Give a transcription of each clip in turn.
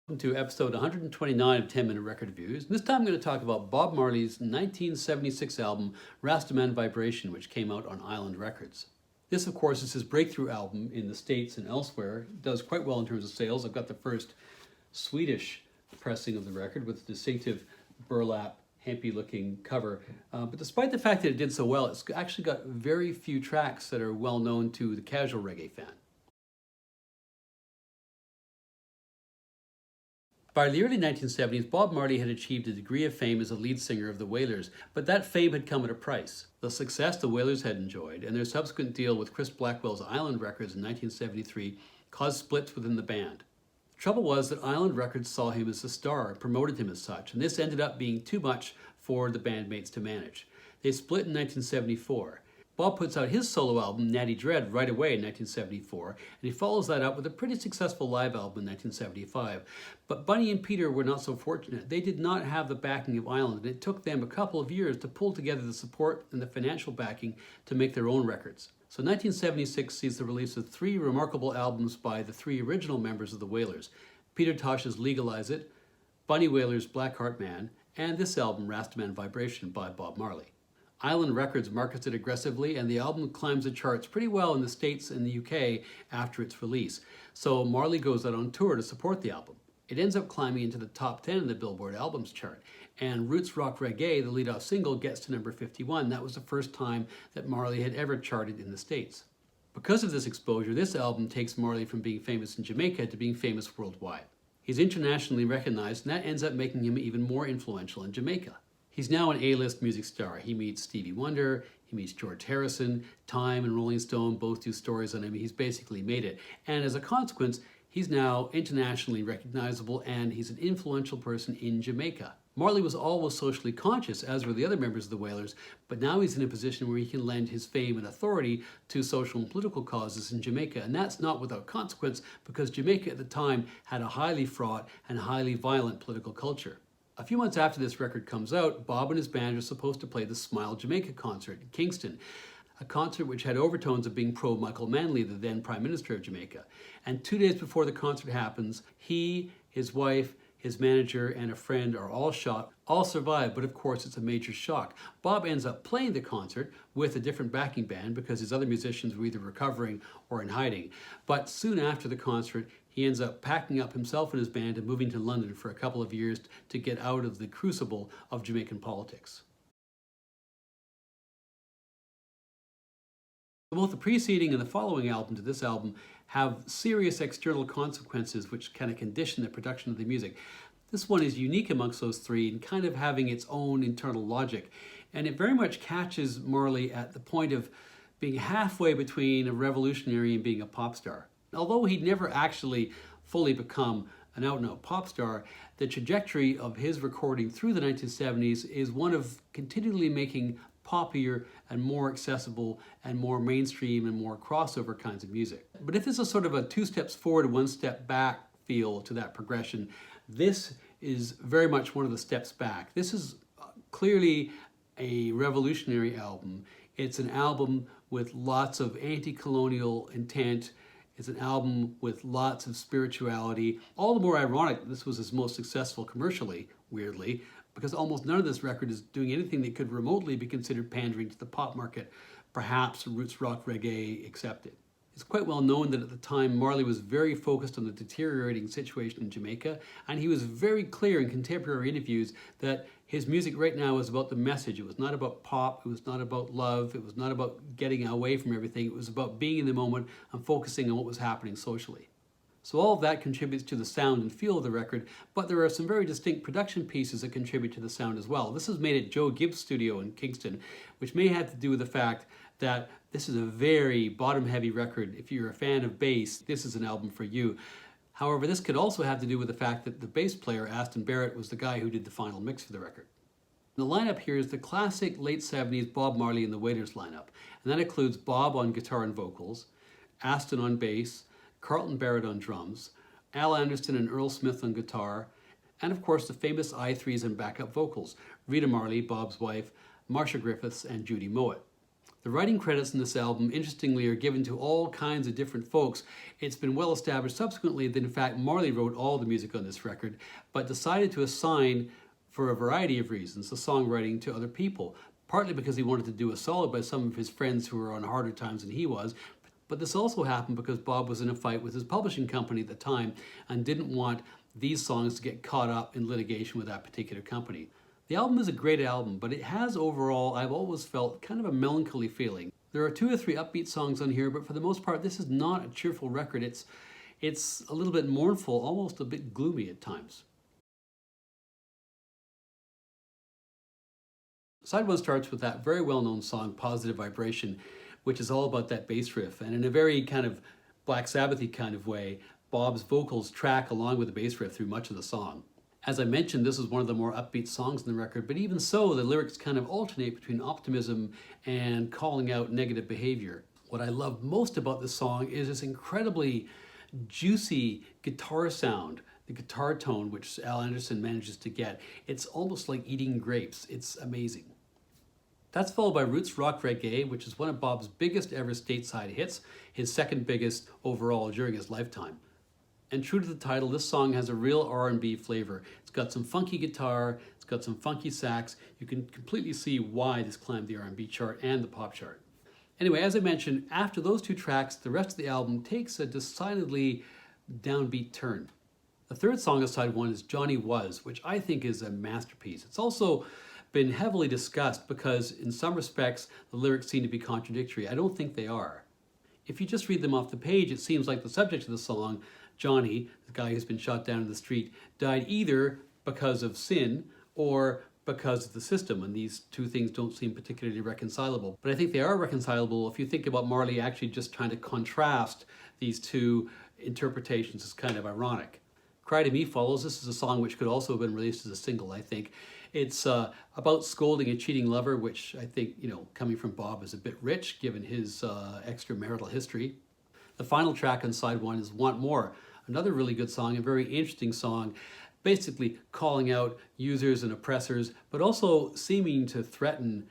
Welcome to episode 129 of 10 Minute Record Reviews. This time I'm going to talk about Bob Marley's 1976 album Rastaman Vibration, which came out on Island Records. This, of course, is his breakthrough album in the States and elsewhere. It does quite well in terms of sales. I've got the first Swedish pressing of the record with a distinctive burlap, hempy-looking cover. But despite the fact that it did so well, it's actually got very few tracks that are well known to the casual reggae fan. By the early 1970s, Bob Marley had achieved a degree of fame as a lead singer of the Wailers, but that fame had come at a price. The success the Wailers had enjoyed, and their subsequent deal with Chris Blackwell's Island Records in 1973, caused splits within the band. The trouble was that Island Records saw him as a star and promoted him as such, and this ended up being too much for the bandmates to manage. They split in 1974. Bob puts out his solo album, Natty Dread, right away in 1974, and he follows that up with a pretty successful live album in 1975. But Bunny and Peter were not so fortunate. They did not have the backing of Island, and it took them a couple of years to pull together the support and the financial backing to make their own records. So 1976 sees the release of three remarkable albums by the three original members of the Wailers: Peter Tosh's Legalize It, Bunny Wailer's Blackheart Man, and this album, Rastaman Vibration, by Bob Marley. Island Records markets it aggressively, and the album climbs the charts pretty well in the States and the UK after its release. So Marley goes out on tour to support the album. It ends up climbing into the top 10 in the Billboard Albums chart, and Roots Rock Reggae, the lead-off single, gets to number 51. That was the first time that Marley had ever charted in the States. Because of this exposure, this album takes Marley from being famous in Jamaica to being famous worldwide. He's internationally recognized, and that ends up making him even more influential in Jamaica. He's now an A-list music star. He meets Stevie Wonder, he meets George Harrison, Time and Rolling Stone both do stories on him. He's basically made it. And as a consequence, he's now internationally recognizable, and he's an influential person in Jamaica. Marley was always socially conscious, as were the other members of the Wailers, but now he's in a position where he can lend his fame and authority to social and political causes in Jamaica. And that's not without consequence, because Jamaica at the time had a highly fraught and highly violent political culture. A few months after this record comes out, Bob and his band are supposed to play the Smile Jamaica concert in Kingston, a concert which had overtones of being pro-Michael Manley, the then Prime Minister of Jamaica. And 2 days before the concert happens, he, his wife, his manager, and a friend are all shot. All survive, but of course it's a major shock. Bob ends up playing the concert with a different backing band because his other musicians were either recovering or in hiding. But soon after the concert, he ends up packing up himself and his band and moving to London for a couple of years to get out of the crucible of Jamaican politics. Both the preceding and the following album to this album have serious external consequences which kind of condition the production of the music. This one is unique amongst those three and kind of having its own internal logic. And it very much catches Marley at the point of being halfway between a revolutionary and being a pop star. Although he'd never actually fully become an out-and-out pop star, the trajectory of his recording through the 1970s is one of continually making poppier and more accessible and more mainstream and more crossover kinds of music. But if there's a sort of a 2 steps forward, 1 step back feel to that progression, this is very much one of the steps back. This is clearly a revolutionary album. It's an album with lots of anti-colonial intent. It's an album with lots of spirituality. All the more ironic that this was his most successful commercially, weirdly, because almost none of this record is doing anything that could remotely be considered pandering to the pop market, perhaps roots rock reggae accepted. It's quite well known that at the time Marley was very focused on the deteriorating situation in Jamaica, and he was very clear in contemporary interviews that his music right now was about the message. It was not about pop, it was not about love, it was not about getting away from everything, it was about being in the moment and focusing on what was happening socially. So all of that contributes to the sound and feel of the record, but there are some very distinct production pieces that contribute to the sound as well. This is made at Joe Gibbs' studio in Kingston, which may have to do with the fact that this is a very bottom-heavy record. If you're a fan of bass, this is an album for you. However, this could also have to do with the fact that the bass player, Aston Barrett, was the guy who did the final mix for the record. The lineup here is the classic late 70s Bob Marley and the Wailers lineup, and that includes Bob on guitar and vocals, Aston on bass, Carlton Barrett on drums, Al Anderson and Earl Smith on guitar, and of course the famous I3s and backup vocals, Rita Marley, Bob's wife, Marcia Griffiths, and Judy Mowat. The writing credits in this album, interestingly, are given to all kinds of different folks. It's been well established subsequently that in fact Marley wrote all the music on this record, but decided to assign, for a variety of reasons, the songwriting to other people. Partly because he wanted to do a solid by some of his friends who were on harder times than he was, but this also happened because Bob was in a fight with his publishing company at the time and didn't want these songs to get caught up in litigation with that particular company. The album is a great album, but it has overall, I've always felt, kind of a melancholy feeling. There are 2 or 3 upbeat songs on here, but for the most part, this is not a cheerful record. It's a little bit mournful, almost a bit gloomy at times. Side 1 starts with that very well-known song, Positive Vibration, which is all about that bass riff. And in a very kind of Black Sabbath-y kind of way, Bob's vocals track along with the bass riff through much of the song. As I mentioned, this is one of the more upbeat songs in the record, but even so, the lyrics kind of alternate between optimism and calling out negative behavior. What I love most about this song is this incredibly juicy guitar sound, the guitar tone which Al Anderson manages to get. It's almost like eating grapes. It's amazing. That's followed by Roots Rock Reggae, which is one of Bob's biggest ever stateside hits, his second biggest overall during his lifetime. And true to the title, this song has a real R&B flavor. It's got some funky guitar, it's got some funky sax. You can completely see why this climbed the R&B chart and the pop chart. Anyway, as I mentioned, after those 2 tracks, the rest of the album takes a decidedly downbeat turn. The third song of side 1 is Johnny Was, which I think is a masterpiece. It's also been heavily discussed because in some respects the lyrics seem to be contradictory. I don't think they are. If you just read them off the page, it seems like the subject of the song, Johnny, the guy who's been shot down in the street, died either because of sin or because of the system, and these 2 things don't seem particularly reconcilable. But I think they are reconcilable if you think about Marley actually just trying to contrast these 2 interpretations. Is kind of ironic. Cry to Me follows. This is a song which could also have been released as a single, I think. It's about scolding a cheating lover, which I think, coming from Bob is a bit rich given his extramarital history. The final track on side 1 is Want More, another really good song, a very interesting song, basically calling out users and oppressors, but also seeming to threaten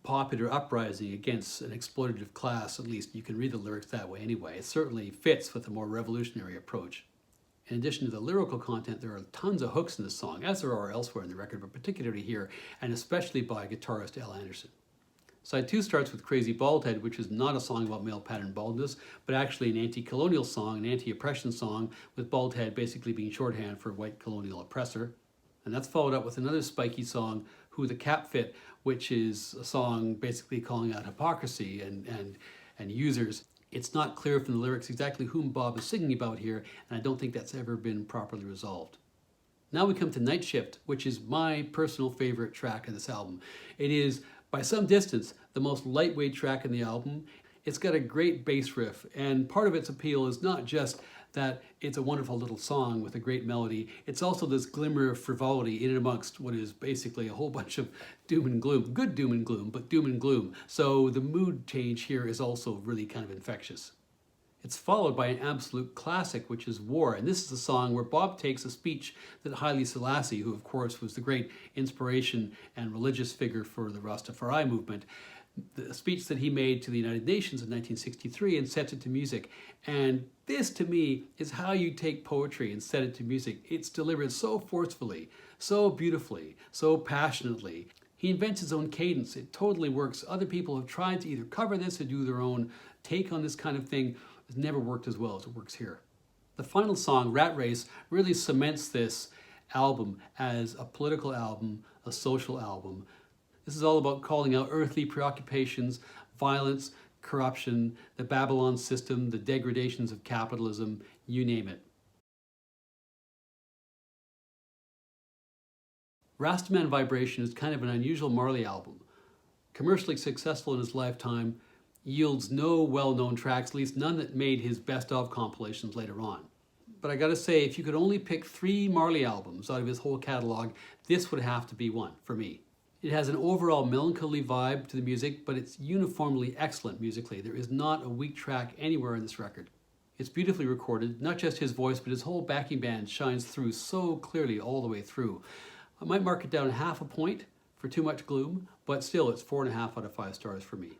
popular uprising against an exploitative class. At least you can read the lyrics that way anyway. It certainly fits with a more revolutionary approach. In addition to the lyrical content, there are tons of hooks in this song, as there are elsewhere in the record, but particularly here, and especially by guitarist Al Anderson. Side 2 starts with Crazy Baldhead, which is not a song about male pattern baldness, but actually an anti-colonial song, an anti-oppression song, with baldhead basically being shorthand for white colonial oppressor. And that's followed up with another spiky song, Who the Cap Fit, which is a song basically calling out hypocrisy and users. It's not clear from the lyrics exactly whom Bob is singing about here, and I don't think that's ever been properly resolved. Now we come to Night Shift, which is my personal favorite track of this album. It is, by some distance, the most lightweight track in the album. It's got a great bass riff, and part of its appeal is not just that it's a wonderful little song with a great melody, it's also this glimmer of frivolity in and amongst what is basically a whole bunch of doom and gloom. Good doom and gloom, but doom and gloom. So the mood change here is also really kind of infectious. It's followed by an absolute classic, which is War, and this is a song where Bob takes a speech that Haile Selassie, who of course was the great inspiration and religious figure for the Rastafari movement, the speech that he made to the United Nations in 1963, and sets it to music. And this, to me, is how you take poetry and set it to music. It's delivered so forcefully, so beautifully, so passionately. He invents his own cadence. It totally works. Other people have tried to either cover this or do their own take on this kind of thing. It's never worked as well as it works here. The final song, Rat Race, really cements this album as a political album, a social album. This is all about calling out earthly preoccupations, violence, corruption, the Babylon system, the degradations of capitalism, you name it. Rastaman Vibration is kind of an unusual Marley album. Commercially successful in his lifetime, yields no well-known tracks, at least none that made his best-of compilations later on. But I gotta say, if you could only pick 3 Marley albums out of his whole catalog, this would have to be one for me. It has an overall melancholy vibe to the music, but it's uniformly excellent musically. There is not a weak track anywhere in this record. It's beautifully recorded, not just his voice, but his whole backing band shines through so clearly all the way through. I might mark it down 0.5 point for too much gloom, but still it's 4.5 out of 5 stars for me.